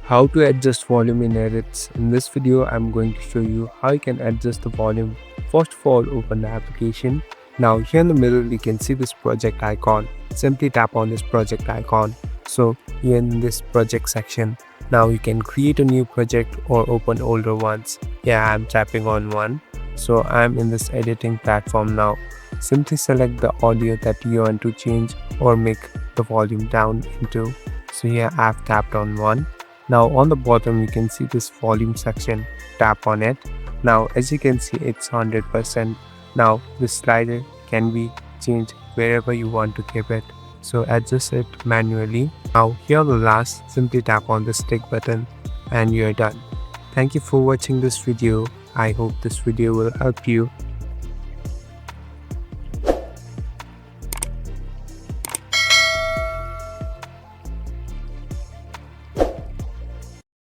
How to adjust volume in edits. In this video I'm going to show you how you can adjust the volume. First of all, open the application. Now here in the middle you can see this project icon. Simply tap on this project icon. So here in this project section, now you can create a new project or open older ones. Yeah, I'm tapping on one. So I'm in this editing platform now. Simply select the audio that you want to change or make the volume down into. So here I've tapped on one. Now on the bottom you can see this volume section. Tap on it. Now as you can see it's 100%. Now this slider can be changed wherever you want to keep it. So adjust it manually. Now here on the last, simply tap on this tick button and you're done. Thank you for watching this video. I hope this video will help you.